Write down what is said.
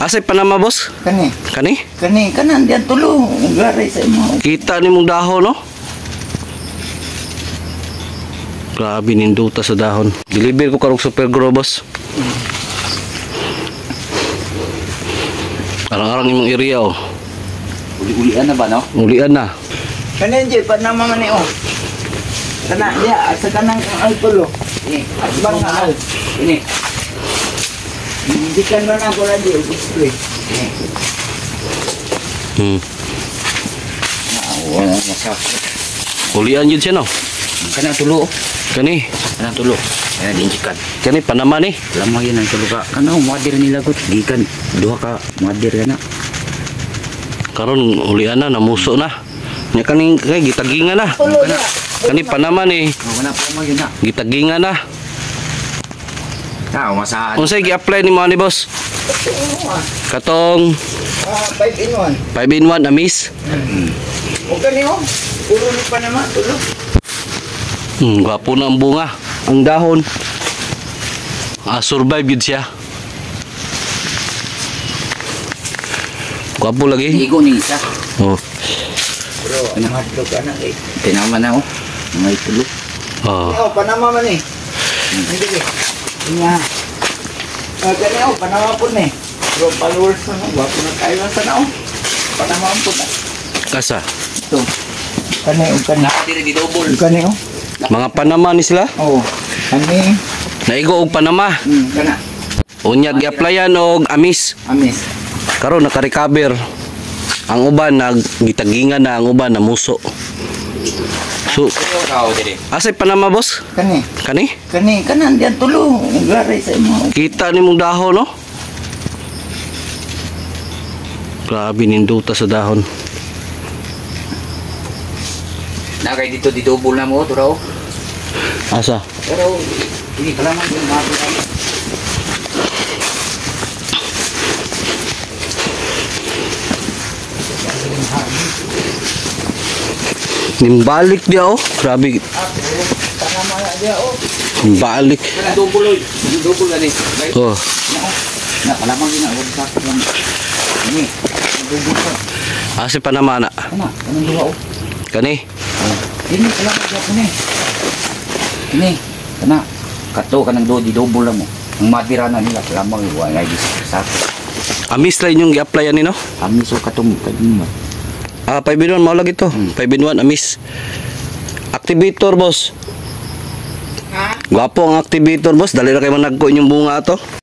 Asay Panama boss? Kani. Kani? Kani kanan diyan tulo. Garay sa imo. Kita ni mong dahon no? Grabe ninduta sa dahon. Deliver ko karong super grow boss. Arang-arang imong area oh. Uli-ulian na ba no? Ulian na. Kani di Panama man ni oh. Kana dia sa kanang ang tulo. Ni, asbang na al. Ini. Hindi ka na ako na di display. Wala na sa. Ulian yun siya no? Kana tulo. Kani? Kana tulo. Kana dinjikan. Kani Panama ni? Lamang yun ang tulo ka. Kana muadir nila gut. Gikan duha ka muadir kana. Karon ulian na, namuso na. Nya kani kay gitagingan na. Kani Panama ni. Wala pa mo yun na. Gitagingan na. Tao masaan. Unsay gi-apply ni mo ni boss? Katong 5-in-1. 5-in-1 amis. O kaniyo. Puro ni Panama tulo. Gwapo na ang bunga. Ang dahon. Survive yun siya. Gwapo lagi. Igo ni isa. Oh. Bro, ano hadlok anak eh. Tinama na oh. Mga tulo. Oh. Oh, Panama man eh. Hindi. Nga. Kaniyo, Panama po ni. Bro, followers na no. Gwapo na tayo sa nao. Panama po na. Kasa. Ito. Kaniyo, kaniyo. Dili di double. Kaniyo. Mga Panama ni sila. Oo. Kani. Naigo og Panama. Kana. Unyag gi-applyan og amis. Amis. Karon naka-recover. Ang uban nagitagingan na, ang uban namuso. So, asay Panama boss? Kani. Kani? Kani kanan diyan tulo. Garay sa imo. Kita ni mong dahon no? Grabe ninduta sa dahon. Nakay dito di double na mo to raw. Asa? Pero hindi kalaman yung mga Nimbalik dia oh. Grabe. Panama na dia oh. Nimbalik. Kana double oy. Double gani. Oh. Na kalaman din ako sa lang. Ini. Double ko. Asa Panama na? Kana, kanang duha oh. Kani? Ini kalaman dia kani. Ini. Kana kato kanang do di double lang mo. Ang madira na nila lamang wala di sa. Amis lang yung gi-applyan ni no? Amis so katong kadimo. 5-in-1 mao lagi to. 5-in-1 amis. Activator boss. Gwapo ang activator boss. Dali na kayo managko inyong bunga to.